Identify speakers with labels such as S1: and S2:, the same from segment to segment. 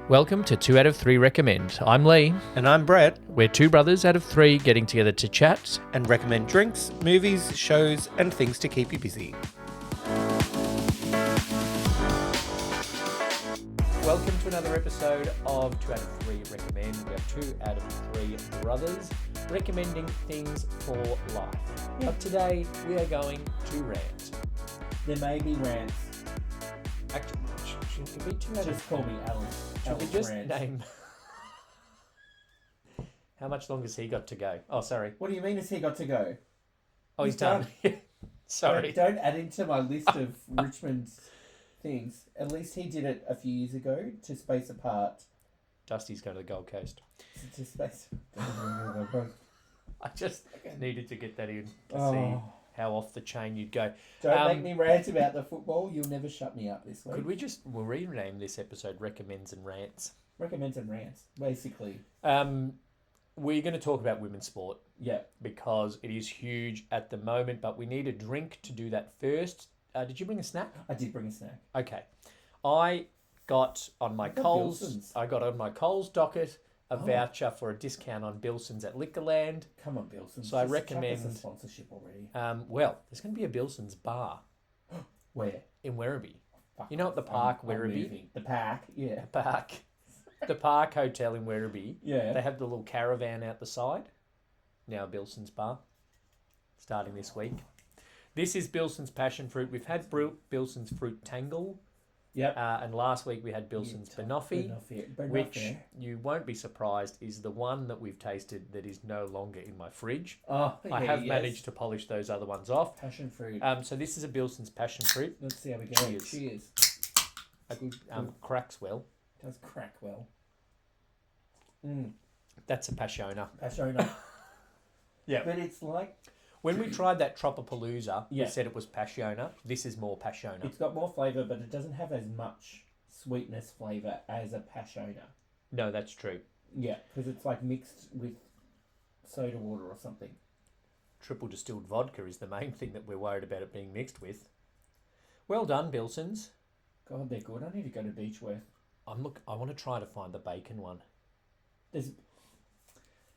S1: Welcome to 2 out of 3 Recommend. I'm Lee.
S2: And I'm Brett,
S1: We're two brothers out of three getting together to chat.
S2: and recommend drinks, movies, shows, and things to keep you busy.
S1: Welcome to another episode of 2 out of 3 Recommend. We have 2 out of 3 brothers recommending things for life. But today we are going to rant.
S3: There may be rants.
S1: Actually, should it be 2 out of
S3: Just call me Alan.
S1: Should we
S3: Alan
S1: just
S3: rants.
S1: name... How much longer has he got to go? Oh, sorry.
S3: What do you mean has he got to go?
S1: Oh, he's done. Sorry.
S3: Don't add into my list of Richmond things. At least he did it a few years ago to space apart.
S1: Dusty's going to the Gold Coast.
S3: To space.
S1: I just needed to get that in to
S3: Oh.
S1: see how off the chain you'd go.
S3: Don't make me rant about the football. You'll never shut me up this week.
S1: Could we we'll rename this episode Recommends and Rants.
S3: Recommends and rants, basically.
S1: We're going to talk about women's sport
S3: Yeah.
S1: because it is huge at the moment, but we need a drink to do that first. Did you bring a snack?
S3: I did bring a snack.
S1: Okay. I got on my
S3: I got
S1: Coles.
S3: Bilson's.
S1: I got on my Coles docket a voucher for a discount on Bilson's at Liquorland.
S3: Come on, Bilson.
S1: So I
S3: Just
S1: recommend-
S3: chuck us a sponsorship already.
S1: Well, there's going to be a Bilson's bar
S3: Where?
S1: in Werribee.
S3: Fuck
S1: You know at the
S3: off.
S1: park,
S3: I'm
S1: Werribee?
S3: moving. The park, yeah.
S1: The Park Hotel in Werribee.
S3: Yeah.
S1: They have the little caravan out the side. Now Bilson's bar. Starting this week. This is Bilson's passion fruit. We've had Bilson's fruit tangle.
S3: Yep.
S1: And last week we had Bilson's banoffee, which you won't be surprised is the one that we've tasted that is no longer in my fridge.
S3: Oh,
S1: I have managed to polish those other ones off.
S3: Passion fruit.
S1: So this is a Bilson's passion fruit.
S3: Let's see how we go.
S1: Cheers.
S3: Cheers.
S1: A good cracks well.
S3: Does crack well.
S1: That's a Passiona.
S3: Passiona.
S1: Yeah.
S3: But it's like,
S1: When we tried that Tropopalooza,
S3: Yeah.
S1: we said it was Passiona. This is more Passiona.
S3: it's got more flavour, but it doesn't have as much sweetness flavour as a Passiona.
S1: No, that's true.
S3: Yeah, because it's like mixed with soda water or something.
S1: Triple distilled vodka is the main thing that we're worried about it being mixed with. Well done, Bilsons.
S3: God, they're good. I need to go to Beechworth.
S1: I want to try to find the bacon one.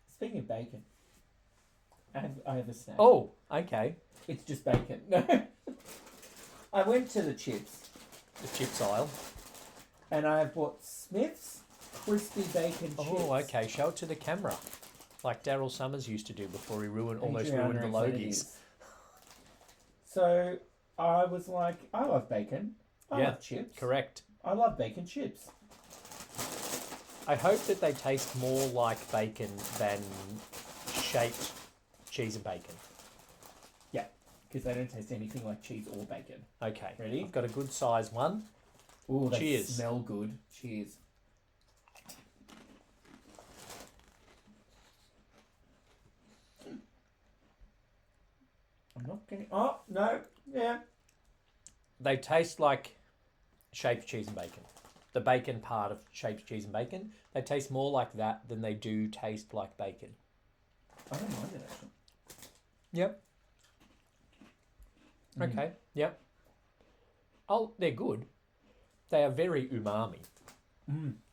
S3: Speaking of bacon, I have a snack.
S1: Oh, okay.
S3: It's just bacon. No. I went to the chips
S1: The chips aisle.
S3: and I bought Smith's crispy bacon chips.
S1: Oh, okay. Show it to the camera. Like Daryl Summers used to do before he almost
S3: Adriana
S1: ruined the Logies.
S3: So I was like, I love bacon. I love chips.
S1: Correct.
S3: I love bacon chips.
S1: I hope that they taste more like bacon than shaped cheese and bacon.
S3: Yeah, because they don't taste anything like cheese or bacon.
S1: Okay.
S3: Ready?
S1: I've got a good size one.
S3: Oh, they
S1: Cheers.
S3: smell good. Cheers. I'm not getting... Oh, no. Yeah.
S1: They taste like shaped cheese and bacon. The bacon part of shaped cheese and bacon, they taste more like that than they do taste like bacon.
S3: I don't mind it, actually.
S1: Yep. Okay. Yep. Oh, they're good. They are very umami.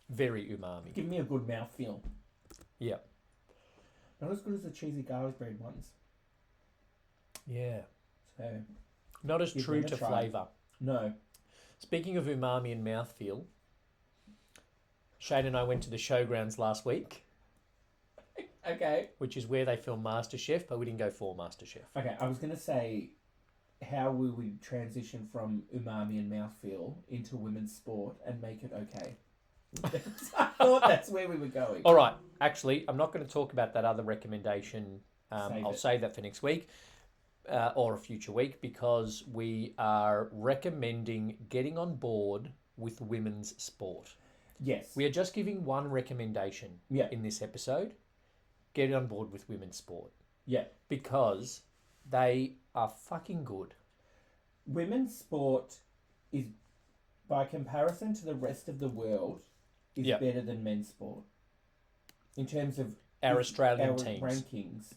S1: Very umami.
S3: Give me a good mouthfeel.
S1: Yep.
S3: Not as good as the cheesy garlic bread ones.
S1: Yeah.
S3: So,
S1: Not as
S3: Give
S1: true
S3: them a
S1: to
S3: try.
S1: flavour.
S3: no.
S1: Speaking of umami and mouthfeel, Shane and I went to the showgrounds last week,
S3: Okay.
S1: which is where they film MasterChef, but we didn't go for MasterChef.
S3: Okay, I was going to say, how will we transition from umami and mouthfeel into women's sport and make it okay? I thought that's where we were going.
S1: All right. Actually, I'm not going to talk about that other recommendation.
S3: Save
S1: I'll
S3: it.
S1: save that for next week or a future week because we are recommending getting on board with women's sport.
S3: Yes.
S1: We are just giving one recommendation
S3: Yeah.
S1: in this episode. Get on board with women's sport
S3: Yeah.
S1: because they are fucking good.
S3: Women's sport is, by comparison to the rest of the world, is
S1: Yeah.
S3: better than men's sport. In terms of
S1: Our Australian
S3: our
S1: teams.
S3: rankings.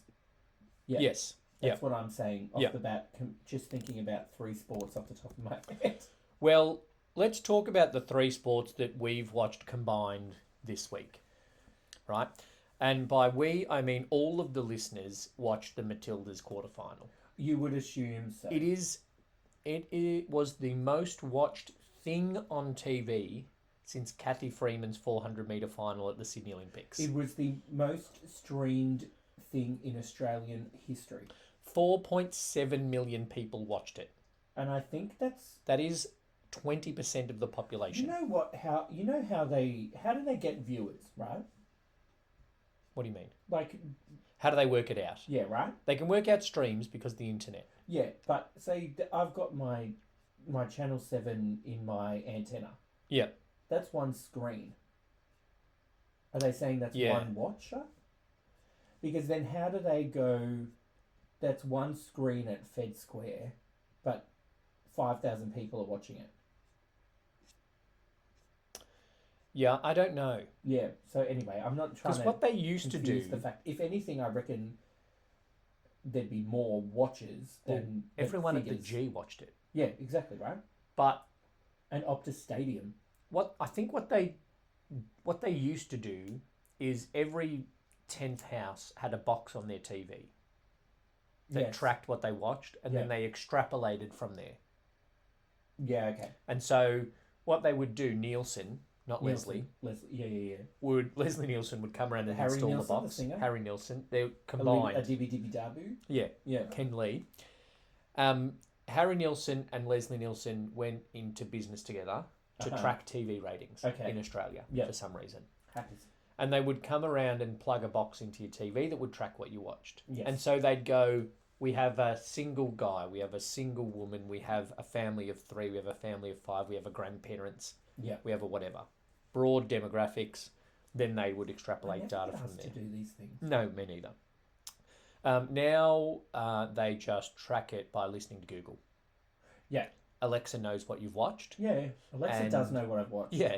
S3: Yeah.
S1: Yes.
S3: That's what I'm saying off
S1: Yeah.
S3: the bat, just thinking about three sports off the top of my head.
S1: Well, let's talk about the three sports that we've watched combined this week, right? And by we, I mean all of the listeners watched the Matildas quarterfinal.
S3: You would assume so.
S1: It was the most watched thing on TV since Kathy Freeman's 400-metre final at the Sydney Olympics.
S3: It was the most streamed thing in Australian history.
S1: 4.7 million people watched it.
S3: And I think
S1: that is 20% of the population.
S3: You know what? How do they get viewers, right?
S1: What do you mean?
S3: Like,
S1: how do they work it out?
S3: yeah, right.
S1: They can work out streams because of the internet.
S3: Yeah, but say I've got my Channel 7 in my antenna.
S1: Yeah.
S3: That's one screen. Are they saying that's one watcher? Because then how do they go, that's one screen at Fed Square, but 5,000 people are watching it?
S1: Yeah, I don't know.
S3: Yeah, so anyway, I'm not trying to...
S1: Because what they used to do...
S3: the fact, if anything, I reckon there'd be more watchers than
S1: everyone
S3: figures.
S1: at the G watched it.
S3: Yeah, exactly, right?
S1: But...
S3: And Optus Stadium.
S1: What they used to do is every 10th house had a box on their TV that tracked what they watched, and then they extrapolated from there.
S3: Yeah, okay.
S1: And so what they would do, Nielsen, not Leslie.
S3: Leslie,
S1: Leslie Nielsen would come around and
S3: Harry
S1: install
S3: Nielsen,
S1: the box.
S3: the singer?
S1: Harry Nielsen. They combined.
S3: A dibby dibby dabu?
S1: Yeah. Ken Lee. Harry Nielsen and Leslie Nielsen went into business together to track TV ratings in Australia for some reason.
S3: Happens.
S1: And they would come around and plug a box into your TV that would track what you watched.
S3: Yes.
S1: And so they'd go, we have a single guy, we have a single woman, we have a family of 3, we have a family of 5, we have a grandparents, we have a whatever. Broad demographics, then they would extrapolate data from there.
S3: To do these things.
S1: No, me neither. Now they just track it by listening to Google.
S3: Yeah.
S1: Alexa knows what you've watched.
S3: Yeah, Alexa does know what I've watched.
S1: Yeah.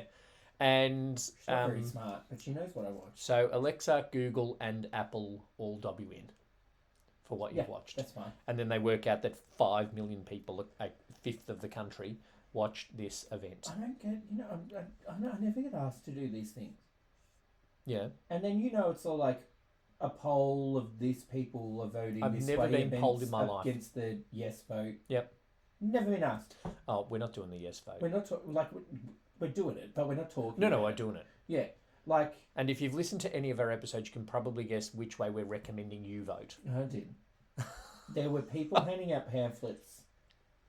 S1: And
S3: she's not very smart, but she knows what I watched.
S1: So Alexa, Google, and Apple all W in for what you've watched.
S3: That's fine.
S1: And then they work out that 5 million people, a fifth of the country, watched this event.
S3: I don't get, I never get asked to do these things.
S1: Yeah.
S3: And then it's all like a poll of this people are voting
S1: I've
S3: this
S1: never
S3: way
S1: been polled in my life.
S3: Against the yes vote.
S1: Yep.
S3: Never been asked.
S1: Oh, we're not doing the yes vote.
S3: We're not we're doing it, but we're not talking.
S1: No, we're doing it.
S3: Yeah,
S1: And if you've listened to any of our episodes, you can probably guess which way we're recommending you vote.
S3: I did. There were people handing out pamphlets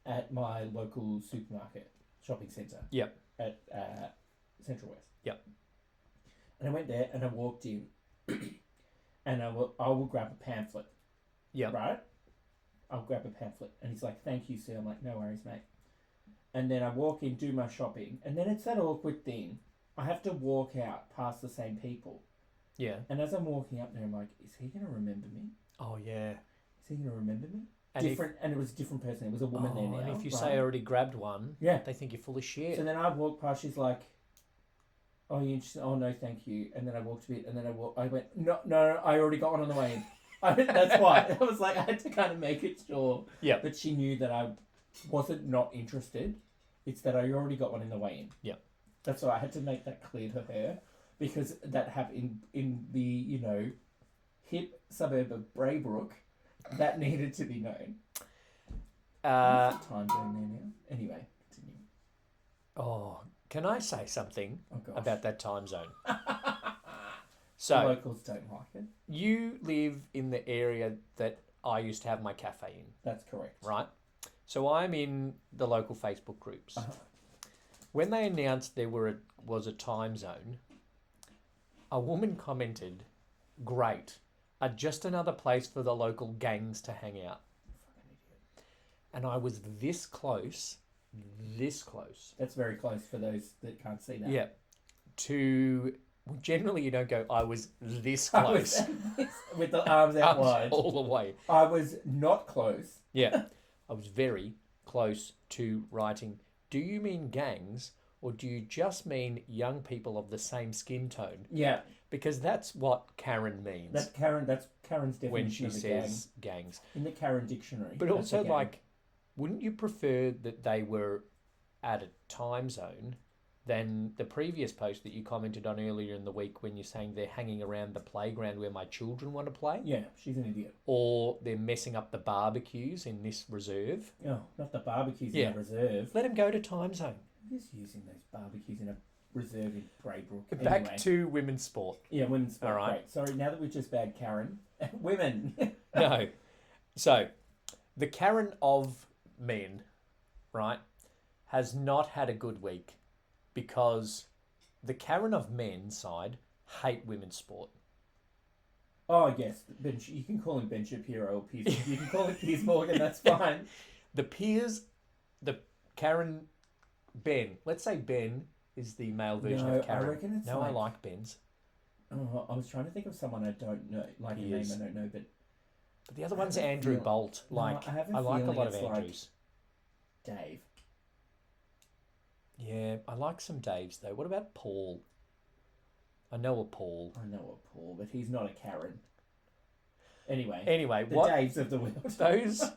S3: at my local supermarket shopping centre.
S1: Yep.
S3: At Central West.
S1: Yep.
S3: And I went there and I walked in, and I will grab a pamphlet.
S1: Yeah.
S3: Right. I'll grab a pamphlet, and he's like, "Thank you, sir." I'm like, "No worries, mate." And then I walk in, do my shopping, and then it's that awkward thing. I have to walk out past the same people.
S1: Yeah.
S3: And as I'm walking up there, I'm like, "Is he going to remember me?
S1: Oh, yeah.
S3: Is he going to remember me?"
S1: And
S3: and it was a different person. It was a woman there now.
S1: And if you say I already grabbed one, they think you're full of shit.
S3: So then I walk past, she's like, "Oh, you interested?" "Oh, no, thank you." And then I walked a bit, and then I went, no, I already got one on the way in. That's why. I was like, I had to kind of make it sure that she knew that I wasn't not interested. It's that I already got one in the way in.
S1: Yeah.
S3: That's why I had to make that clear to her, because that happened in the, hip suburb of Braybrook. That needed to be known. What's the time zone there now? Anyway, continue.
S1: Oh, can I say something about that time zone?
S3: So the locals don't like it.
S1: You live in the area that I used to have my cafe in.
S3: That's correct.
S1: Right? So I'm in the local Facebook groups.
S3: Uh-huh.
S1: When they announced there was a time zone, a woman commented, "Great. Just another place for the local gangs to hang out."
S3: Fucking idiot.
S1: And I was this close.
S3: That's very close for those that can't see that.
S1: Yeah. Generally, you don't go, I was this close.
S3: With the arms out wide.
S1: All the way.
S3: I was not close.
S1: Yeah. I was very close to writing, "Do you mean gangs, or do you just mean young people of the same skin tone?"
S3: Yeah.
S1: Because that's what Karen means.
S3: That's Karen's definition
S1: when she
S3: of a
S1: says gangs.
S3: In the Karen dictionary.
S1: But also, wouldn't you prefer that they were at a time zone than the previous post that you commented on earlier in the week when you're saying they're hanging around the playground where my children want to play.
S3: Yeah, she's an idiot.
S1: Or they're messing up the barbecues in this reserve.
S3: Oh, not the barbecues in a reserve.
S1: Let them go to time zone.
S3: Who's using those barbecues in a reserve in Braybrook?
S1: Back to women's sport.
S3: Yeah, women's sport.
S1: All right.
S3: Great. Sorry, now that we've just bagged Karen. Women.
S1: No. So, the Karen of men, right, has not had a good week because the Karen of men's side hate women's sport.
S3: Oh, yes. You can call him Ben Shapiro or Piers. You can call him Piers Morgan, that's fine.
S1: The Karen, Ben. Let's say Ben is the male version of Karen.
S3: I reckon it's
S1: I like Ben's.
S3: Oh, I was trying to think of someone I don't know, like a name I don't know, but
S1: the other one's Andrew Bolt. Like, I like a lot of Andrews.
S3: Like Dave.
S1: Yeah, I like some Daves though. What about Paul? I know a Paul,
S3: but he's not a Karen. Anyway, the
S1: what
S3: Daves of the world.
S1: Those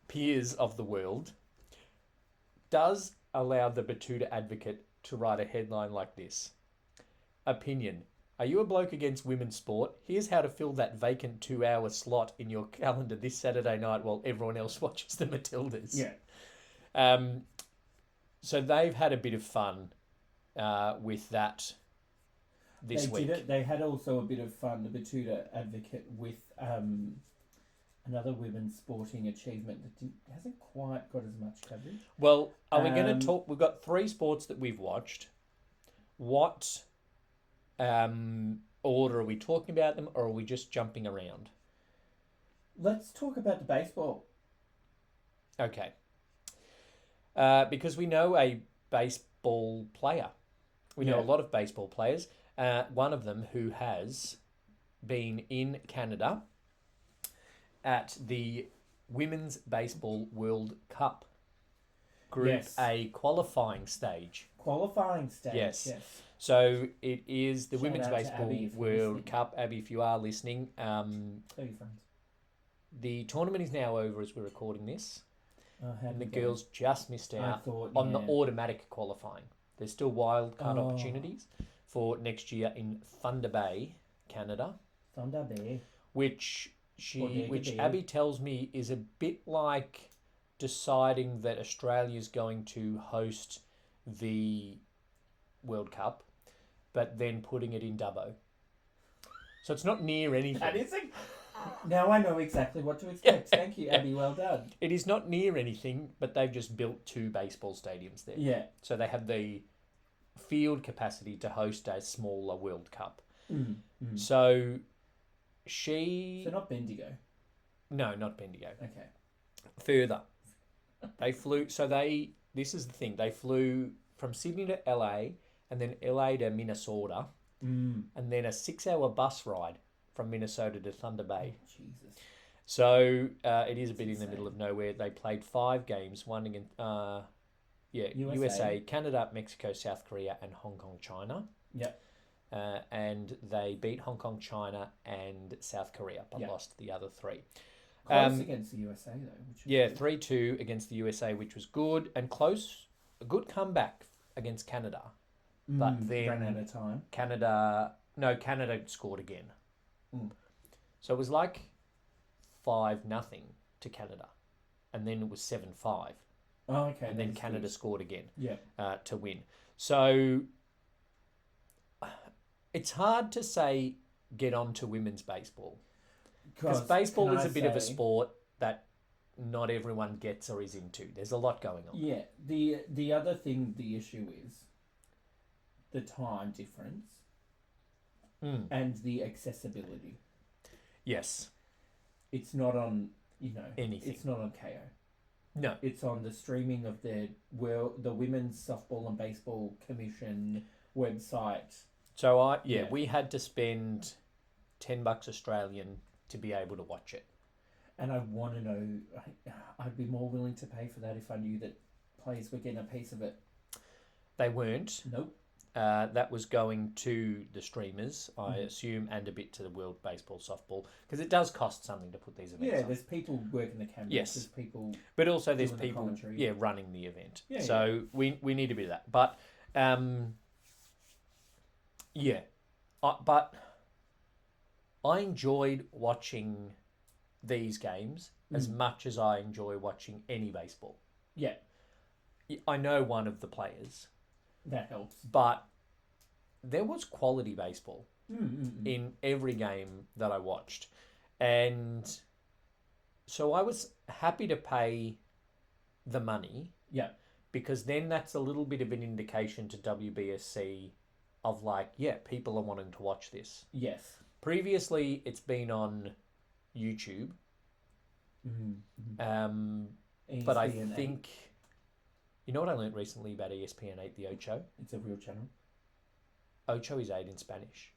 S1: Piers of the world does allow the Batuta Advocate to write a headline like this. Opinion. Are you a bloke against women's sport? Here's how to fill that vacant 2-hour slot in your calendar this Saturday night while everyone else watches the Matildas.
S3: Yeah.
S1: So they've had a bit of fun with that this week.
S3: They had also a bit of fun, the Batuta Advocate, with another women's sporting achievement that hasn't quite got as much coverage.
S1: Well, are we going to talk? We've got 3 sports that we've watched. What order are we talking about them, or are we just jumping around?
S3: Let's talk about the baseball.
S1: Okay. Because we know a baseball player. We know a lot of baseball players. One of them who has been in Canada at the Women's Baseball World Cup Group A qualifying stage. Yes. So it is the Women's Baseball World Cup. Abby, if you are listening, the tournament is now over as we're recording this. And the girls just missed out on the automatic qualifying. There's still wild card opportunities for next year in Thunder Bay, Canada.
S3: Thunder Bay.
S1: Which Abby tells me is a bit like deciding that Australia is going to host the World Cup, but then putting it in Dubbo. So it's not near anything.
S3: That is Now I know exactly what to expect. Thank you, Abby. Well done.
S1: It is not near anything, but they've just built 2 baseball stadiums there.
S3: Yeah.
S1: So they have the field capacity to host a smaller World Cup. So
S3: So not Bendigo.
S1: No, not Bendigo.
S3: Okay.
S1: Further. They flew... This is the thing. They flew from Sydney to LA and then LA to Minnesota and then a 6-hour bus ride from Minnesota to Thunder Bay.
S3: Jesus.
S1: So it is a bit in the middle of nowhere. They played 5 games, one against USA, Canada, Mexico, South Korea, and Hong Kong, China.
S3: Yep.
S1: And they beat Hong Kong, China, and South Korea, but lost the other 3.
S3: Close against the USA though.
S1: 3-2 against the USA, which was good and close. A good comeback against Canada, but then
S3: ran out of time.
S1: Canada scored again. So it was like 5-0 to Canada, and then it was 7-5.
S3: Oh, okay.
S1: And then Canada scored again.
S3: Yeah.
S1: To win. So it's hard to say get on to women's baseball because baseball is a bit of a sport that not everyone gets or is into. There's a lot going on.
S3: Yeah. The other thing, the issue is the time difference and the accessibility.
S1: Yes.
S3: It's not on,
S1: anything.
S3: It's not on KO.
S1: No.
S3: It's on the streaming of the Women's Softball and Baseball Commission website.
S1: So we had to spend $10 Australian to be able to watch it.
S3: And I want to know, I'd be more willing to pay for that if I knew that players were getting a piece of it.
S1: They weren't.
S3: Nope.
S1: that was going to the streamers, I assume, and a bit to the World Baseball Softball, because it does cost something to put these events on.
S3: There's people working the cameras.
S1: Yes.
S3: There's people...
S1: But also there's people running the event.
S3: Yeah,
S1: so we need a bit of that. But, but I enjoyed watching these games as much as I enjoy watching any baseball.
S3: Yeah.
S1: I know one of the players.
S3: That helps.
S1: But there was quality baseball in every game that I watched. And so I was happy to pay the money.
S3: Yeah.
S1: Because then that's a little bit of an indication to WBSC of people are wanting to watch this.
S3: Yes.
S1: Previously, it's been on YouTube. But I think... You know what I learned recently about ESPN8, the Ocho?
S3: It's a real channel.
S1: Ocho is 8 in Spanish.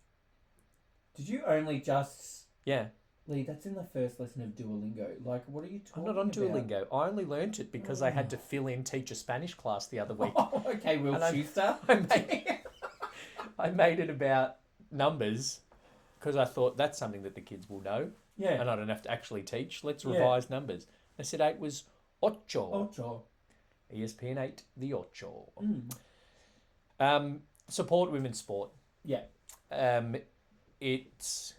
S3: Did you only just...
S1: Yeah.
S3: Lee, that's in the first lesson of Duolingo. Like, what are you talking about?
S1: I'm not on Duolingo. I only learnt it because I had to fill in teacher Spanish class the other week.
S3: Oh, okay, Will Schuster.
S1: I made it about numbers because I thought that's something that the kids will know.
S3: Yeah.
S1: And I don't have to actually teach. Let's revise numbers. They said 8 was ocho.
S3: Ocho.
S1: ESPN8, the Ocho. Support women's sport.
S3: Yeah.
S1: It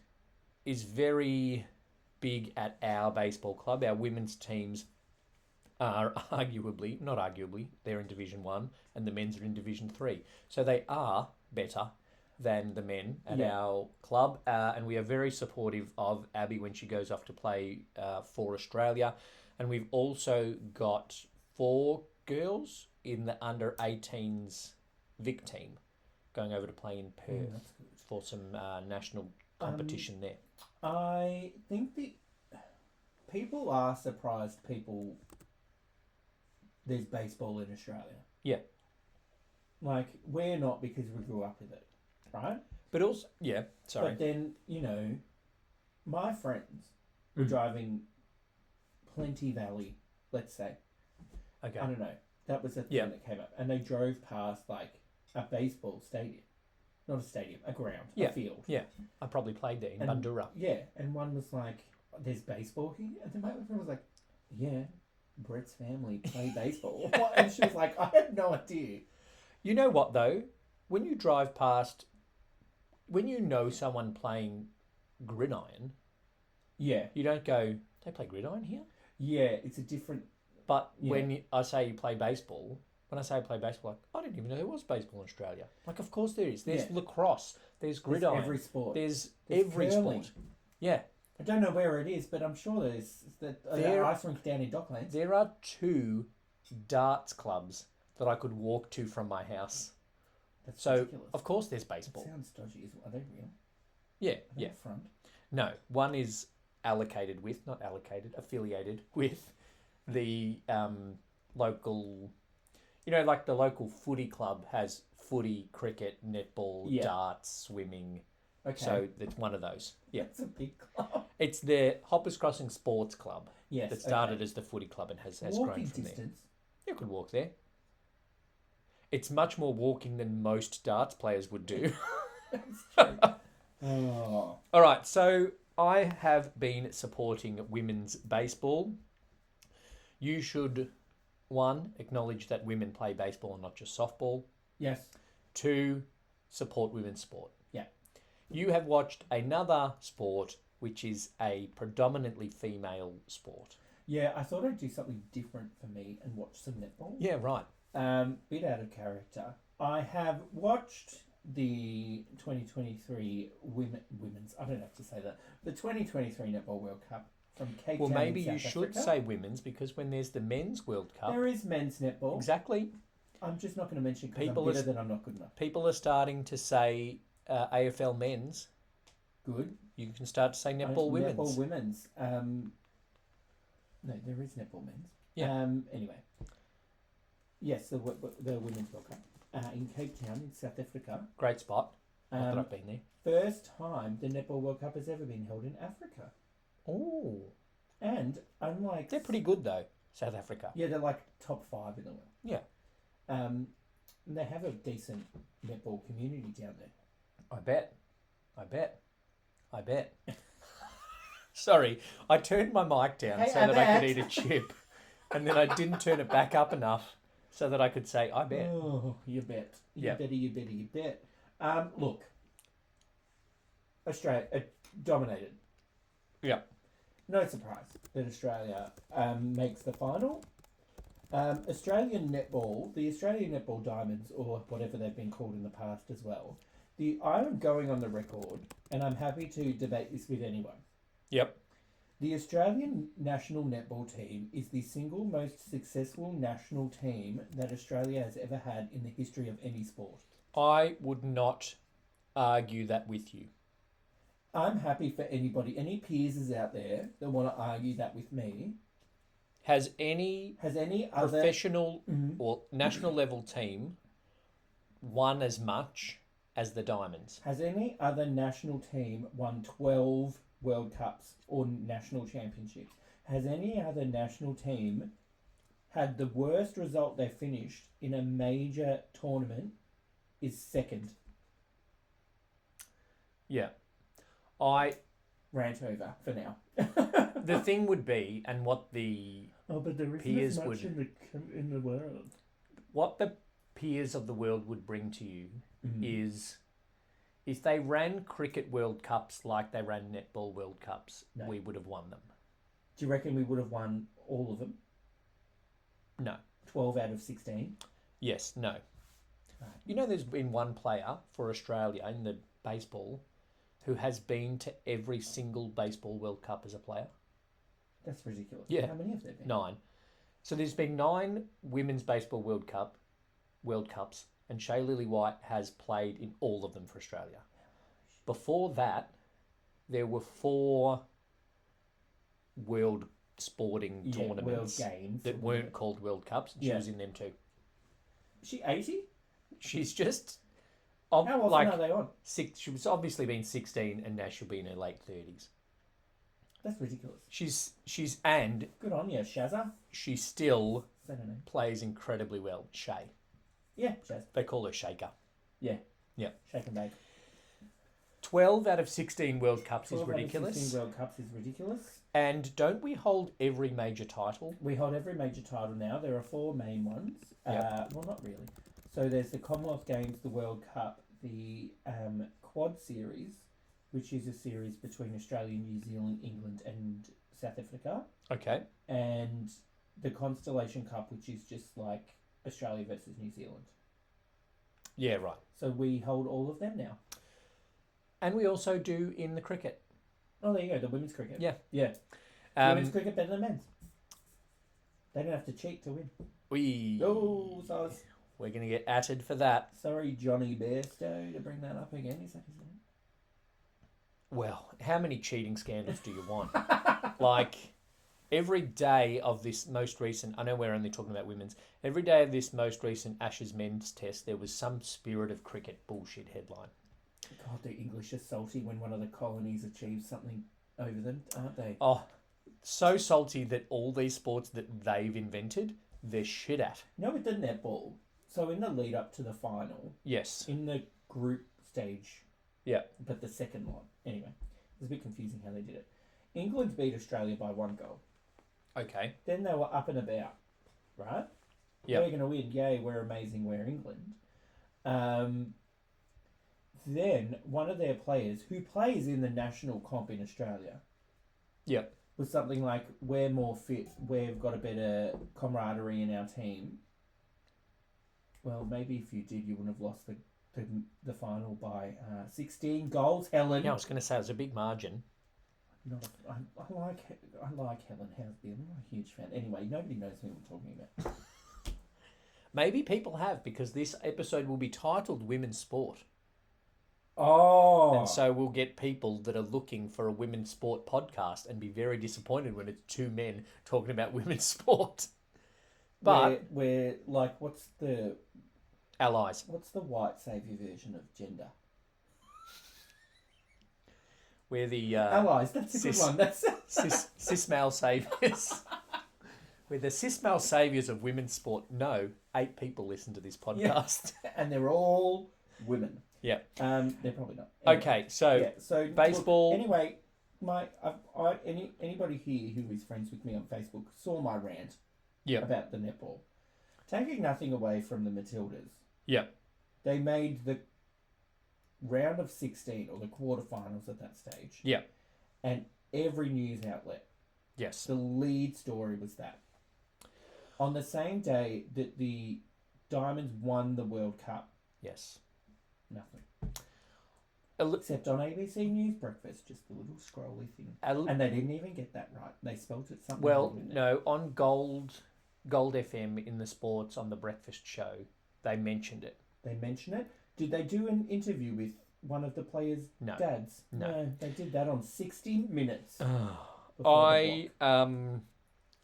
S1: is very big at our baseball club. Our women's teams are they're in Division 1 and the men's are in Division 3. So they are better than the men at our club. And we are very supportive of Abby when she goes off to play for Australia. And we've also got 4 girls in the under-18s Vic team going over to play in Perth for some national competition there.
S3: I think people are surprised there's baseball in Australia.
S1: Yeah.
S3: Like, we're not because we grew up with it, right?
S1: But also,
S3: But then, my friends were driving Plenty Valley, let's say.
S1: Okay.
S3: I don't know. That was the thing that came up. And they drove past, a baseball stadium. Not a stadium, a ground, a field.
S1: Yeah. I probably played there in Bandura.
S3: Yeah. And one was like, there's baseball here? And then my other friend was like, yeah, Brett's family play baseball. And she was like, I had no idea.
S1: You know what, though? When you drive past... When you know someone playing gridiron...
S3: Yeah.
S1: You don't go, they play gridiron here?
S3: Yeah, it's a different...
S1: But when I say you play baseball, when I say I play baseball, I didn't even know there was baseball in Australia. Of course there is. There's lacrosse. There's gridiron.
S3: There's every sport.
S1: There's every
S3: curling.
S1: sport. Yeah.
S3: I don't know where it is, but I'm sure there's ice rink down in Docklands.
S1: There are 2 darts clubs that I could walk to from my house.
S3: That's
S1: so,
S3: ridiculous.
S1: of course there's baseball.
S3: That sounds dodgy. Are they real?
S1: Yeah,
S3: Are they front?
S1: No, one is affiliated with the local, the local footy club has footy, cricket, netball, darts, swimming.
S3: Okay.
S1: So it's one of those. Yeah.
S3: It's a big club.
S1: It's the Hoppers Crossing Sports Club.
S3: Yes.
S1: That started as the footy club and has grown from
S3: distance.
S1: there. You could walk there. It's much more walking than most darts players would do.
S3: That's true. Oh.
S1: All right, so I have been supporting women's baseball. You should, 1, acknowledge that women play baseball and not just softball.
S3: Yes.
S1: 2, support women's sport.
S3: Yeah.
S1: You have watched another sport which is a predominantly female sport.
S3: Yeah, I thought I'd do something different for me and watch some netball.
S1: Yeah, right.
S3: Bit out of character. I have watched the 2023 women's. I don't have to say that. The 2023 Netball World Cup from Cape Town.
S1: Well, maybe
S3: in
S1: you
S3: South
S1: should
S3: Africa.
S1: say women's because when there's the men's World Cup,
S3: There is men's netball.
S1: exactly.
S3: I'm just not going to mention because I'm bitter that I'm not good enough.
S1: People are starting to say AFL men's.
S3: Good.
S1: You can start to say netball women's.
S3: Netball women's. No, there is netball men's.
S1: Yeah.
S3: Anyway. Yes, the women's World Cup in Cape Town in South Africa.
S1: Great spot. Not that I've been there.
S3: First time the Netball World Cup has ever been held in Africa.
S1: Oh.
S3: And they're
S1: pretty good though, South Africa.
S3: Yeah, they're like top 5 in the world.
S1: Yeah.
S3: They have a decent netball community down there.
S1: I bet. Sorry, I turned my mic down so that I could eat a chip, and then I didn't turn it back up enough so that I could say, I bet.
S3: Oh, you bet. You bet. Look, Australia dominated.
S1: Yeah.
S3: No surprise that Australia makes the final. Australian netball, the Australian netball diamonds, or whatever they've been called in the past as well. I'm going on the record, and I'm happy to debate this with anyone.
S1: Yep.
S3: The Australian national netball team is the single most successful national team that Australia has ever had in the history of any sport.
S1: I would not argue that with you.
S3: I'm happy for anybody, any Piers out there that want to argue that with me.
S1: Has any
S3: other
S1: professional or national level team won as much as the Diamonds?
S3: Has any other national team won 12 World Cups or national championships? Has any other national team had the worst result they finished in a major tournament is second?
S1: Yeah. I
S3: rant over for now.
S1: The thing would be, and what the
S3: but there isn't
S1: peers
S3: as much in the world.
S1: What the peers of the world would bring to you is, if they ran cricket World Cups like they ran Netball World Cups, we would have won them.
S3: Do you reckon we would have won all of them?
S1: No.
S3: 12 out of 16?
S1: Yes, no.
S3: Right.
S1: You know, there's been one player for Australia in the baseball who has been to every single baseball World Cup as a player.
S3: That's ridiculous.
S1: Yeah.
S3: How many have there been?
S1: 9. So there's been 9 women's baseball World Cups, and Shea Lillywhite has played in all of them for Australia. Before that, there were 4 world sporting tournaments
S3: world games
S1: that weren't called World Cups, and she was in them too.
S3: Is she 80?
S1: She's just...
S3: How often are they on?
S1: She's obviously been 16, and now she'll be in her late 30s.
S3: That's ridiculous.
S1: And
S3: good on you, Shazza.
S1: She still plays incredibly well. Shay.
S3: Yeah, Shaz.
S1: They call her Shaker.
S3: Yeah.
S1: Yeah.
S3: Shake and bake.
S1: 12 out of 16 World Cups is ridiculous.
S3: 16 World Cups is ridiculous.
S1: And don't we hold every major title?
S3: We hold every major title now. There are 4 main ones.
S1: Yep.
S3: Well, not really. So there's the Commonwealth Games, the World Cup, the Quad Series, which is a series between Australia, New Zealand, England and South Africa.
S1: Okay.
S3: And the Constellation Cup, which is just like Australia versus New Zealand.
S1: Yeah, right.
S3: So we hold all of them now.
S1: And we also do in the cricket.
S3: Oh, there you go, the women's cricket.
S1: Yeah.
S3: Yeah. Women's cricket better than men's. They don't have to cheat to win.
S1: We're going to get atted for that.
S3: Sorry, Johnny Bairstow, to bring that up again. Is that his name?
S1: Well, how many cheating scandals do you want? Like, every day of this most recent... I know we're only talking about women's. Every day of this most recent Ashes men's test, there was some spirit of cricket bullshit headline.
S3: God, the English are salty when one of the colonies achieves something over them, aren't they?
S1: Oh, so salty that all these sports that they've invented, they're shit at.
S3: No, with the netball. So in the lead up to the final...
S1: Yes.
S3: In the group stage...
S1: Yeah.
S3: But the second one. Anyway, it was a bit confusing how they did it. England beat Australia by 1 goal.
S1: Okay.
S3: Then they were up and about, right?
S1: Yeah.
S3: We're going to win. Yay, we're amazing, we're England. Then one of their players, who plays in the national comp in Australia, was something like, we're more fit, we've got a better camaraderie in our team. Well, maybe if you did, you wouldn't have lost the final by 16 goals, Helen.
S1: Yeah, I was going to say it was a big margin.
S3: I like Helen Housby. I'm not a huge fan. Anyway, nobody knows who we're talking about.
S1: Maybe people have, because this episode will be titled Women's Sport.
S3: Oh.
S1: And so we'll get people that are looking for a women's sport podcast and be very disappointed when it's 2 men talking about women's sport. But
S3: we're like, what's the
S1: allies?
S3: What's the white saviour version of gender?
S1: We're the
S3: allies. That's a good one. That's
S1: cis male saviours. We're the cis male saviours of women's sport. No, 8 people listen to this podcast.
S3: Yeah. And they're all women.
S1: Yeah.
S3: They're probably not.
S1: Anyway, okay, so baseball.
S3: Look, anyway, anybody here who is friends with me on Facebook saw my rant. About the netball. Taking nothing away from the Matildas.
S1: Yeah.
S3: They made the round of 16 or the quarterfinals at that stage.
S1: Yeah.
S3: And every news outlet.
S1: Yes.
S3: The lead story was that. On the same day that the Diamonds won the World Cup.
S1: Yes.
S3: Nothing. Except on ABC News Breakfast, just a little scrolly thing. And they didn't even get that right. They spelt it something wrong.
S1: No, on Gold FM in the sports on the breakfast show, they mentioned it.
S3: They mentioned it? Did they do an interview with one of the players' dads? No, they did that on 60 Minutes.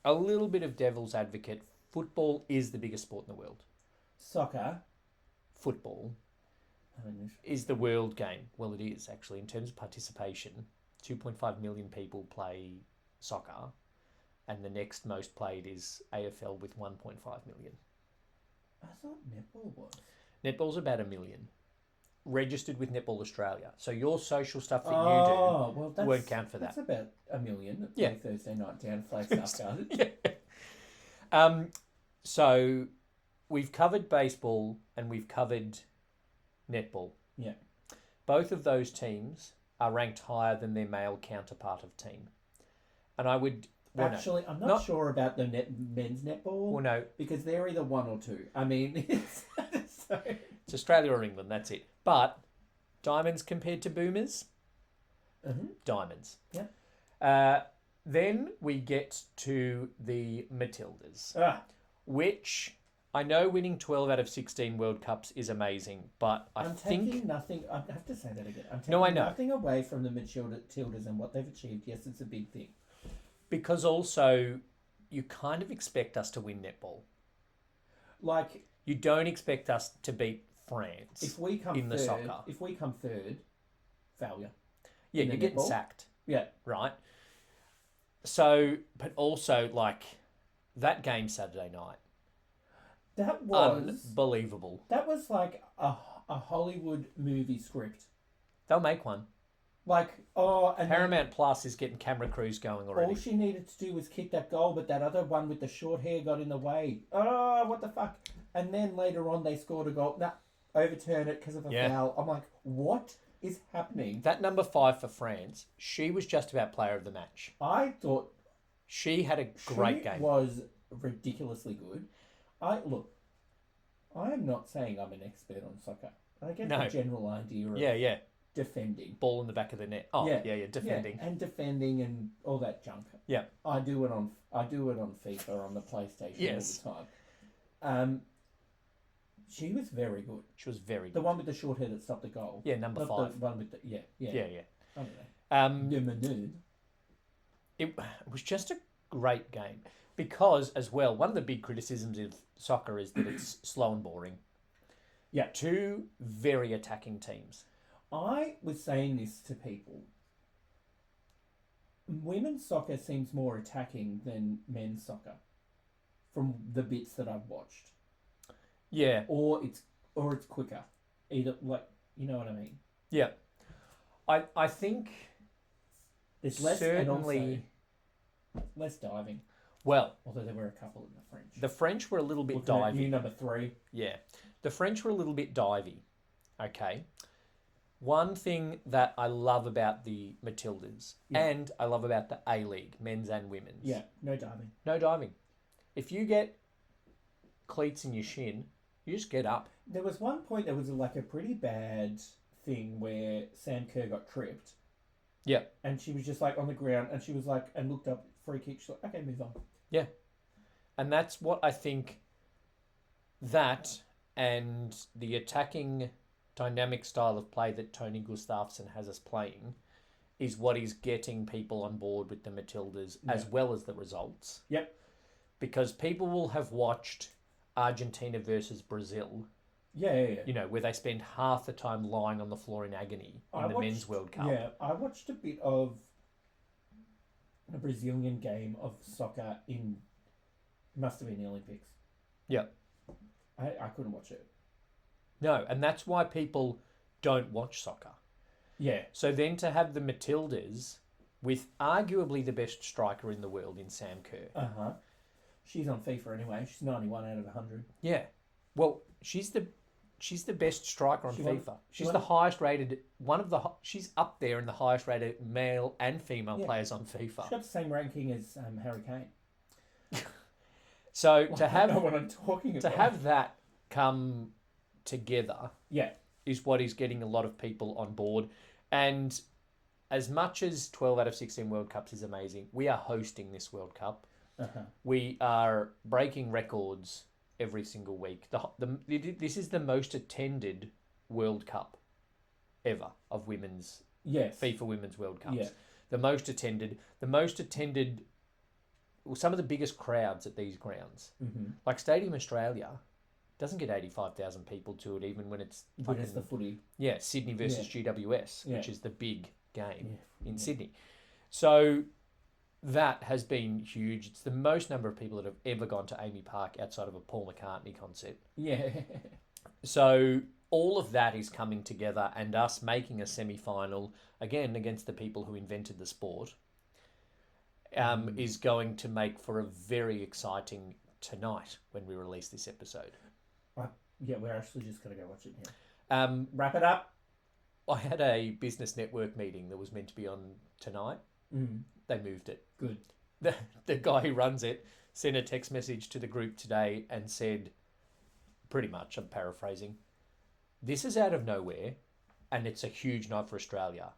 S1: A little bit of devil's advocate. Football is the biggest sport in the world.
S3: Soccer.
S1: Football is the world game. Well, it is actually in terms of participation. 2.5 million people play soccer, and the next most played is AFL with 1.5 million.
S3: I thought netball was.
S1: Netball's about 1 million. Registered with Netball Australia. So your social stuff that you do won't count for that.
S3: That's about 1 million. Thursday night down Flagstaff Garden.
S1: So we've covered baseball and we've covered netball.
S3: Yeah.
S1: Both of those teams are ranked higher than their male counterpart of team. And I would...
S3: Actually, I'm not sure about the men's netball.
S1: Well, no.
S3: Because they're either 1 or 2. I mean, it's
S1: Australia or England, that's it. But Diamonds compared to Boomers?
S3: Mm-hmm.
S1: Diamonds.
S3: Yeah.
S1: Then we get to the Matildas, which I know winning 12 out of 16 World Cups is amazing, but I'm
S3: taking nothing... I have to say that again. I'm taking nothing away from the Matildas and what they've achieved. Yes, it's a big thing.
S1: Because also, you kind of expect us to win netball.
S3: Like...
S1: You don't expect us to beat France
S3: if we come
S1: in the
S3: third,
S1: soccer.
S3: If we come third, failure.
S1: Yeah, you're getting sacked.
S3: Yeah.
S1: Right? So, but also, like, that game Saturday night.
S3: That was...
S1: Unbelievable.
S3: That was like a Hollywood movie script.
S1: They'll make one.
S3: Like, and
S1: Paramount Plus is getting camera crews going already.
S3: All she needed to do was kick that goal, but that other one with the short hair got in the way. Oh, what the fuck? And then later on they scored a goal. Overturn it because of a foul. I'm like, what is happening?
S1: That number 5 for France, she was just about player of the match.
S3: I thought...
S1: She had a great game.
S3: She was ridiculously good. I am not saying I'm an expert on soccer. I get the general idea of... defending.
S1: Ball in the back of the net. Oh, yeah, defending.
S3: Yeah, and defending and all that junk.
S1: Yeah.
S3: I do it on FIFA on the PlayStation all the time. She was very good.
S1: She was very good.
S3: The one with the short hair that stopped the goal.
S1: Yeah, number 5.
S3: The one with the yeah.
S1: I don't know. It was just a great game because, as well, one of the big criticisms of soccer is that it's slow and boring.
S3: Yeah.
S1: 2 very attacking teams.
S3: I was saying this to people. Women's soccer seems more attacking than men's soccer, from the bits that I've watched.
S1: Yeah.
S3: Or it's quicker. Either, like, you know what I mean?
S1: Yeah. I think
S3: there's less
S1: certainly
S3: and also less diving.
S1: Well,
S3: although there were a couple in the French.
S1: The French were a little bit divey.
S3: New number 3.
S1: Yeah. The French were a little bit divey. Okay. One thing that I love about the Matildas and I love about the A-League, men's and women's.
S3: Yeah, no diving.
S1: No diving. If you get cleats in your shin, you just get up.
S3: There was one point there was like a pretty bad thing where Sam Kerr got tripped.
S1: Yeah.
S3: And she was just like on the ground and she was like, and looked up, free kick. She's like, okay, move on.
S1: Yeah. And that's what I think that and the attacking dynamic style of play that Tony Gustafsson has us playing is what is getting people on board with the Matildas as well as the results.
S3: Yep.
S1: Because people will have watched Argentina versus Brazil.
S3: Yeah.
S1: You know, where they spend half the time lying on the floor in agony in the Men's World Cup.
S3: Yeah, I watched a bit of a Brazilian game of soccer in Must have been the Olympics.
S1: Yeah.
S3: I couldn't watch it.
S1: No, and that's why people don't watch soccer.
S3: Yeah.
S1: So then to have the Matildas with arguably the best striker in the world in Sam Kerr.
S3: Uh-huh. She's on FIFA anyway. She's 91 out of 100.
S1: Yeah. Well, she's the best striker on FIFA. She's the highest rated she's up there in the highest rated male and female players on FIFA.
S3: She's got the same ranking as Harry Kane.
S1: So to have
S3: I know what I'm talking about.
S1: To have that come together
S3: yeah,
S1: is what is getting a lot of people on board. And as much as 12 out of 16 World Cups is amazing, we are hosting this World Cup.
S3: Uh-huh.
S1: We are breaking records every single week. This is the most attended World Cup ever of women's FIFA Women's World Cups.
S3: Yeah.
S1: The most attended, some of the biggest crowds at these grounds.
S3: Mm-hmm.
S1: Like Stadium Australia doesn't get 85,000 people to it, even when it's
S3: when it's the footy.
S1: Yeah, Sydney versus GWS, which is the big game in Sydney. So that has been huge. It's the most number of people that have ever gone to Amy Park outside of a Paul McCartney concert.
S3: Yeah.
S1: So all of that is coming together, and us making a semi-final, again, against the people who invented the sport, is going to make for a very exciting tonight when we release this episode.
S3: Yeah, we're actually just going to go watch it now. Wrap it up.
S1: I had a business network meeting that was meant to be on tonight.
S3: Mm.
S1: They moved it.
S3: Good.
S1: The guy who runs it sent a text message to the group today and said, pretty much, I'm paraphrasing, this is out of nowhere and it's a huge night for Australia.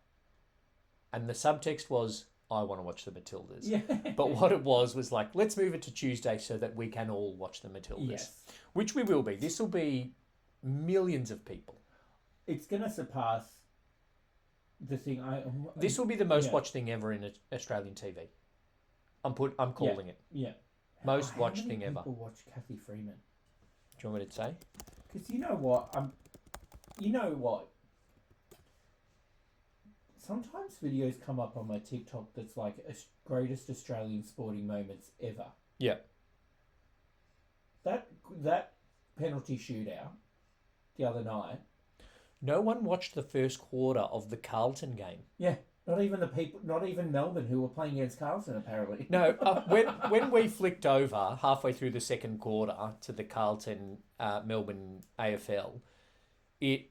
S1: And the subtext was, I want to watch the Matildas.
S3: Yeah.
S1: But what it was like, let's move it to Tuesday so that we can all watch the Matildas.
S3: Yes.
S1: Which we will be. This will be millions of people.
S3: It's going to surpass the thing
S1: This will be the most watched thing ever in Australian TV. I'm calling it.
S3: Yeah.
S1: Most watched thing ever.
S3: How many people watch Kathy Freeman?
S1: Do you want me to say?
S3: Because you know what? Sometimes videos come up on my TikTok that's like greatest Australian sporting moments ever.
S1: Yeah.
S3: That penalty shootout the other night.
S1: No one watched the first quarter of the Carlton game.
S3: Yeah. Not even Melbourne, who were playing against Carlton, apparently.
S1: No, when we flicked over halfway through the second quarter to the Carlton Melbourne AFL, the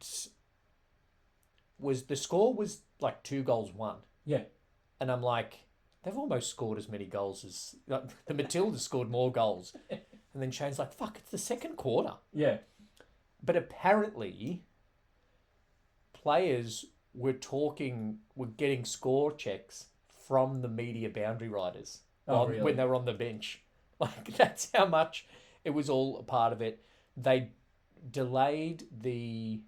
S1: score was like 2-1.
S3: Yeah.
S1: And I'm like, they've almost scored as many goals as the Matildas scored more goals. And then Shane's like, fuck, it's the second quarter.
S3: Yeah.
S1: But apparently, players were getting score checks from the media boundary riders when they were on the bench. Like, that's how much it was all a part of it. They delayed the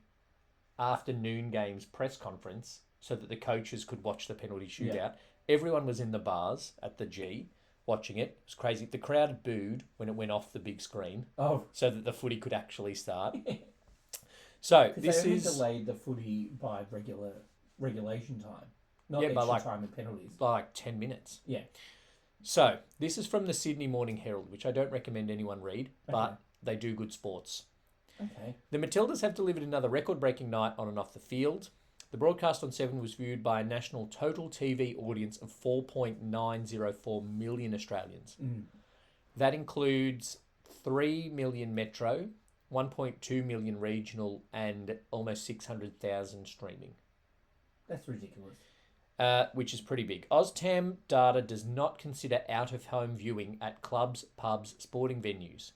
S1: afternoon games press conference so that the coaches could watch the penalty shootout. Yeah. Everyone was in the bars at the G watching it. It was crazy. The crowd booed when it went off the big screen so that the footy could actually start. So this
S3: they only delayed the footy by regulation time, not extra time and penalties.
S1: By like 10 minutes.
S3: Yeah.
S1: So this is from the Sydney Morning Herald, which I don't recommend anyone read, but they do good sports.
S3: Okay.
S1: The Matildas have delivered another record-breaking night on and off the field. The broadcast on 7 was viewed by a national total TV audience of 4.904 million Australians.
S3: Mm.
S1: That includes 3 million metro, 1.2 million regional, and almost 600,000 streaming.
S3: That's ridiculous.
S1: Which is pretty big. OzTam data does not consider out-of-home viewing at clubs, pubs, sporting venues,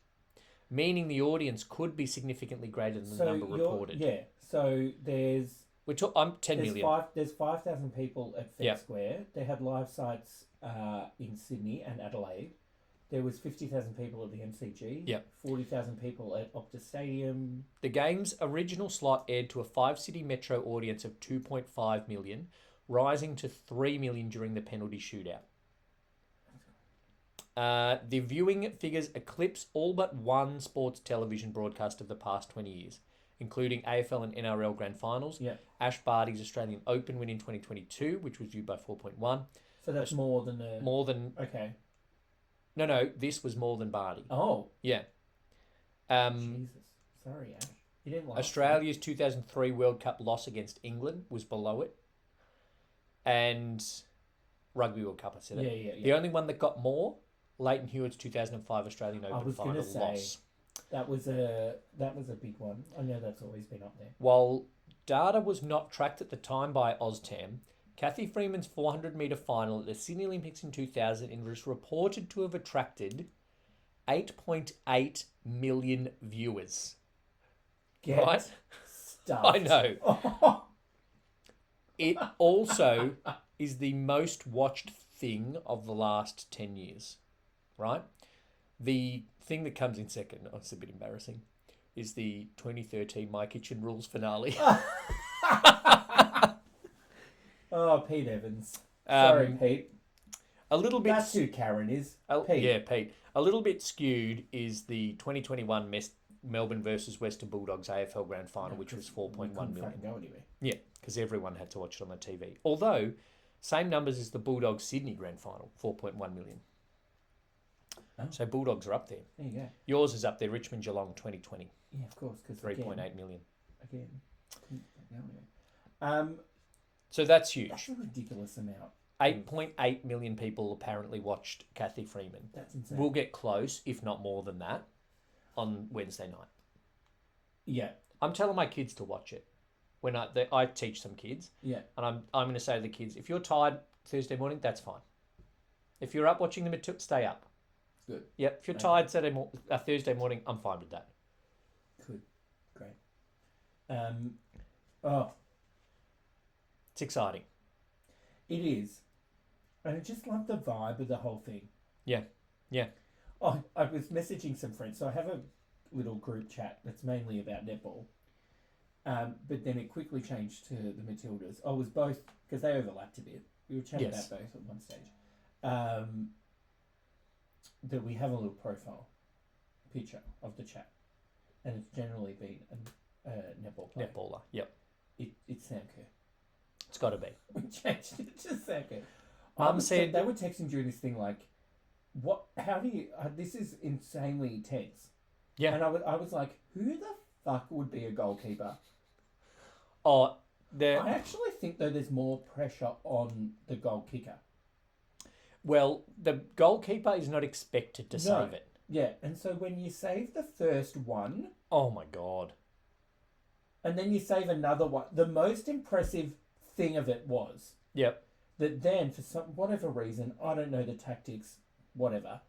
S1: meaning the audience could be significantly greater than the number reported.
S3: Yeah, so there's...
S1: I'm 10 million.
S3: There's 5,000 people at Fair Square. They had live sites in Sydney and Adelaide. There was 50,000 people at the MCG.
S1: Yep.
S3: 40,000 people at Optus Stadium.
S1: The game's original slot aired to a 5-city metro audience of 2.5 million, rising to 3 million during the penalty shootout. The viewing figures eclipse all but one sports television broadcast of the past 20 years, including AFL and NRL Grand Finals, Ash Barty's Australian Open win in 2022, which was viewed by 4.1.
S3: So that's more than...
S1: More than...
S3: Okay.
S1: No, this was more than Barty.
S3: Oh.
S1: Yeah.
S3: Jesus. Sorry, Ash. You didn't like
S1: Australia's 2003 World Cup loss against England was below it. And Rugby World Cup, I said it.
S3: Yeah.
S1: The only one that got more, Leighton Hewitt's 2005 Australian Open final loss.
S3: That was a big one. I know that's always been up there.
S1: While data was not tracked at the time by OzTam, Kathy Freeman's 400-metre final at the Sydney Olympics in 2000 was reported to have attracted 8.8 million viewers. Right?
S3: Stuffed.
S1: I know. It also is the most watched thing of the last 10 years, right? The thing that comes in second, it's a bit embarrassing, is the 2013 My Kitchen Rules finale.
S3: Oh, Pete Evans. Sorry, Pete.
S1: A little bit.
S3: That's who Karen is. Pete.
S1: Yeah, Pete. A little bit skewed is the 2021 Melbourne versus Western Bulldogs AFL Grand Final, which was 4.1 million.
S3: Go anywhere.
S1: Yeah, because everyone had to watch it on the TV. Although, same numbers as the Bulldogs Sydney Grand Final, 4.1 million. Oh. So Bulldogs are up there.
S3: There you go.
S1: Yours is up there, Richmond Geelong 2020.
S3: Yeah, of course.
S1: 3.8 million.
S3: Again.
S1: So that's huge.
S3: That's a ridiculous amount.
S1: 8.8 million people apparently watched Kathy Freeman.
S3: That's insane.
S1: We'll get close, if not more than that, on Wednesday night.
S3: Yeah.
S1: I'm telling my kids to watch it. When I teach some kids.
S3: Yeah.
S1: And I'm going to say to the kids, if you're tired Thursday morning, that's fine. If you're up watching them, stay up.
S3: Good.
S1: Yep. If you're tired Thursday morning, I'm fine with that.
S3: Good. Great.
S1: It's exciting.
S3: It is. And I just love the vibe of the whole thing.
S1: Yeah. Yeah.
S3: Oh, I was messaging some friends. So I have a little group chat that's mainly about netball. But then it quickly changed to the Matildas. I was both, because they overlapped a bit. We were chatting about both at one stage. That we have a little profile picture of the chat. And it's generally been a netball player.
S1: Netballer, yep.
S3: It's Sam Kerr.
S1: It's got to be.
S3: We changed it to Sam Kerr.
S1: Mum said...
S3: They were texting during this thing like, what? How do you... this is insanely tense.
S1: Yeah.
S3: And I was like, who the fuck would be a goalkeeper?
S1: Oh,
S3: I actually think, though, there's more pressure on the goal kicker.
S1: Well, the goalkeeper is not expected to save it.
S3: Yeah, and so when you save the first one...
S1: Oh, my God.
S3: And then you save another one. The most impressive thing of it was...
S1: Yep.
S3: That then, for whatever reason, I don't know the tactics, whatever,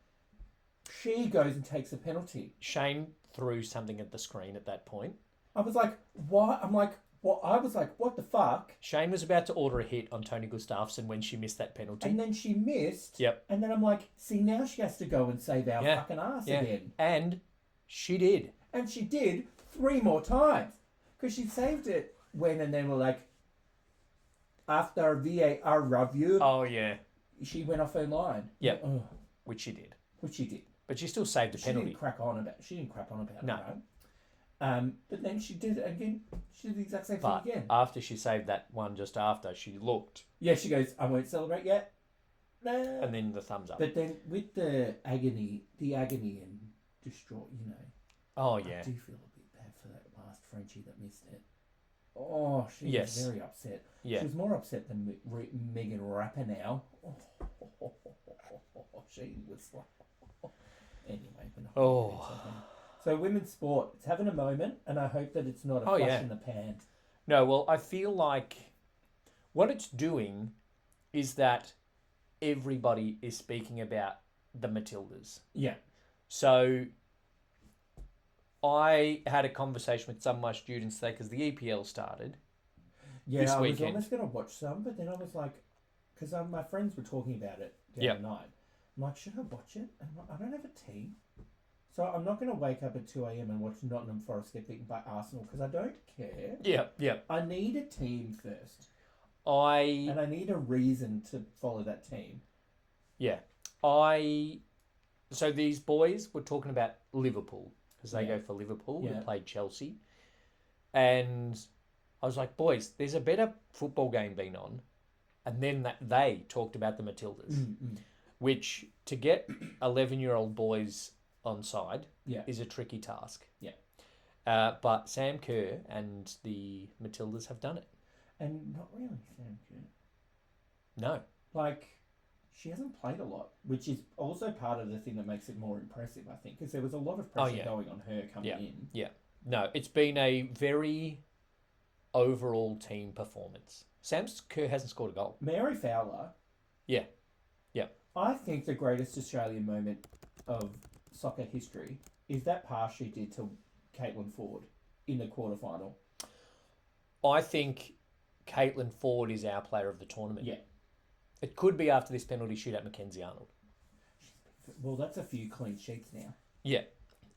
S3: she goes and takes a penalty.
S1: Shane threw something at the screen at that point.
S3: I was like, what? I'm like... Well, I was like, what the fuck?
S1: Shane was about to order a hit on Tony Gustafsson when she missed that penalty.
S3: And then she missed.
S1: Yep.
S3: And then I'm like, see, now she has to go and save our fucking ass again.
S1: And she did.
S3: And she did 3 more times. Because she saved it when, and then we're like, after VAR review.
S1: Oh, yeah.
S3: She went off her line.
S1: Yep. Which she did. But she still saved the penalty.
S3: She didn't crap on about it.
S1: No.
S3: Right? But then she did it again. She did the exact same thing again.
S1: After she saved that one just after, she looked.
S3: Yeah, she goes, I won't celebrate yet. No.
S1: And then the thumbs up.
S3: But then with the agony and distraught, you know.
S1: Oh, yeah.
S3: I do feel a bit bad for that last Frenchie that missed it. Oh, she was very upset.
S1: Yeah.
S3: She was more upset than Megan Rapinoe. She was like... Anyway. So women's sport, it's having a moment, and I hope that it's not a flash in the pan.
S1: No, well, I feel like what it's doing is that everybody is speaking about the Matildas.
S3: Yeah.
S1: So I had a conversation with some of my students today because the EPL started this weekend.
S3: I was almost going to watch some, but then I was like, because my friends were talking about it the other night. I'm like, should I watch it? And I don't have a team. So I'm not going to wake up at 2 a.m. and watch Nottingham Forest get beaten by Arsenal because I don't care.
S1: Yeah.
S3: I need a team first.
S1: And
S3: I need a reason to follow that team.
S1: Yeah. So these boys were talking about Liverpool because they go for Liverpool and played Chelsea. And I was like, boys, there's a better football game being on. And then they talked about the Matildas. which to get 11-year-old boys on side is a tricky task.
S3: Yeah.
S1: But Sam Kerr and the Matildas have done it.
S3: And not really Sam Kerr.
S1: No.
S3: Like, she hasn't played a lot, which is also part of the thing that makes it more impressive, I think, because there was a lot of pressure going on her coming in.
S1: Yeah. No, it's been a very overall team performance. Sam Kerr hasn't scored a goal.
S3: Mary Fowler.
S1: Yeah.
S3: I think the greatest Australian moment of soccer history is that pass she did to Caitlin Ford in the quarterfinal.
S1: I think Caitlin Ford is our player of the tournament.
S3: Yeah.
S1: It could be after this penalty shootout, Mackenzie Arnold.
S3: Well, that's a few clean sheets now.
S1: Yeah.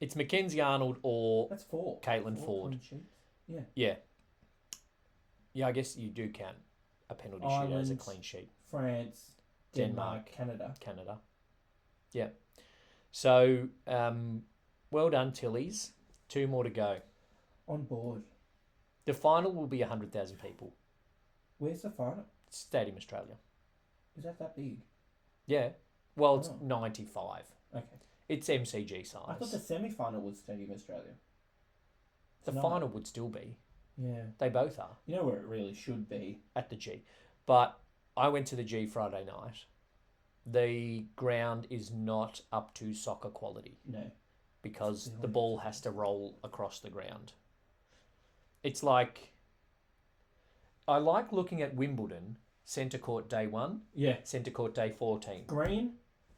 S1: It's Mackenzie Arnold or
S3: that's four.
S1: Caitlin Ford.
S3: Clean sheets. Yeah.
S1: Yeah. Yeah, I guess you do count a penalty shootout as a clean sheet.
S3: France, Denmark, Canada.
S1: Yeah. So, well done, Tillies. 2 more to go.
S3: On board.
S1: The final will be 100,000 people.
S3: Where's the final?
S1: Stadium Australia.
S3: Is that big?
S1: Yeah. Well, it's 95.
S3: Okay.
S1: It's MCG size.
S3: I thought the semi-final was Stadium Australia.
S1: The final would still be.
S3: Yeah.
S1: They both are.
S3: You know where it really should be?
S1: At the G. But I went to the G Friday night. The ground is not up to soccer quality.
S3: No.
S1: Because the ball has to roll across the ground. It's like... I like looking at Wimbledon, centre court day 1.
S3: Yeah.
S1: Centre court day 14.
S3: Green,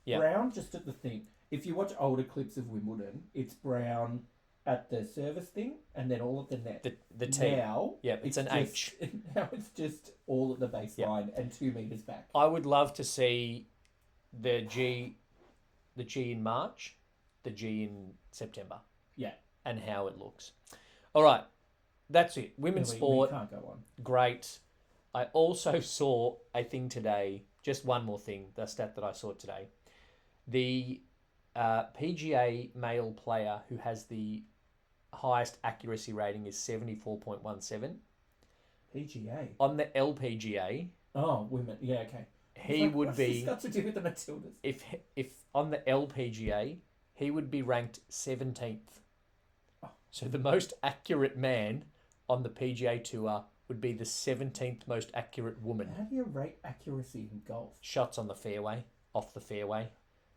S3: brown just at the thing. If you watch older clips of Wimbledon, it's brown at the service thing and then all at the net.
S1: The T.
S3: Now,
S1: it's an H.
S3: Now it's just all at the baseline and 2 metres back.
S1: I would love to see the G in March, the G in September.
S3: Yeah.
S1: And how it looks. All right. That's it. Women's sport.
S3: We can't go on.
S1: Great. I also saw a thing today, just one more thing, the stat that I saw today. The PGA male player who has the highest accuracy rating is 74.17.
S3: PGA?
S1: On the LPGA...
S3: Oh, women. Yeah, okay.
S1: He would be...
S3: What's this got to do with the Matildas?
S1: If on the LPGA, he would be ranked 17th.
S3: Oh.
S1: So the most accurate man on the PGA Tour would be the 17th most accurate woman.
S3: How do you rate accuracy in golf?
S1: Shots on the fairway, off the fairway,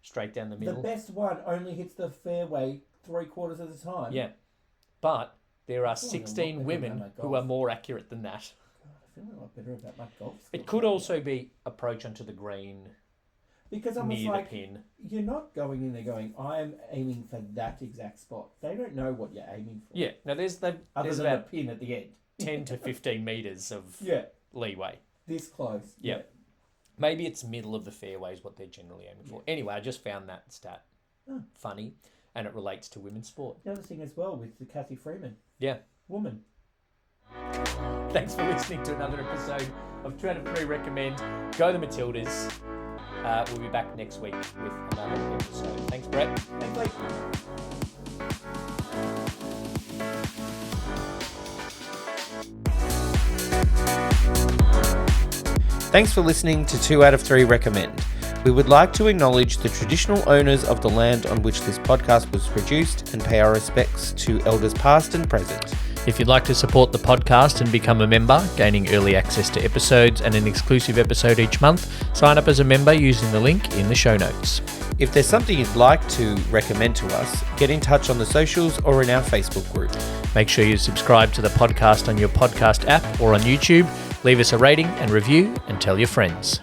S1: straight down the middle.
S3: The best one only hits the fairway 3/4 of the time.
S1: Yeah. But there are 16 women who are more accurate than that.
S3: God, I feel a lot better about my golf skills.
S1: It could also be approach onto the green.
S3: Because I'm
S1: near
S3: like,
S1: the pin.
S3: You're not going in there going, I'm aiming for that exact spot. They don't know what you're aiming for.
S1: Yeah. Now there's
S3: other than
S1: about
S3: the pin at the end.
S1: 10 to 15 metres of leeway.
S3: This close.
S1: Yeah. Maybe it's middle of the fairway is what they're generally aiming for. Anyway, I just found that stat funny, and it relates to women's sport.
S3: The other thing as well with the Kathy Freeman.
S1: Yeah.
S3: Woman.
S1: Thanks for listening to another episode of 2 out of 3 Recommend. Go the Matildas. We'll be back next week with another episode. Thanks, Brett.
S3: Thanks, Blake.
S2: Thanks for listening to 2 out of 3 Recommend. We would like to acknowledge the traditional owners of the land on which this podcast was produced and pay our respects to elders past and present.
S1: If you'd like to support the podcast and become a member, gaining early access to episodes and an exclusive episode each month, sign up as a member using the link in the show notes.
S2: If there's something you'd like to recommend to us, get in touch on the socials or in our Facebook group.
S1: Make sure you subscribe to the podcast on your podcast app or on YouTube. Leave us a rating and review and tell your friends.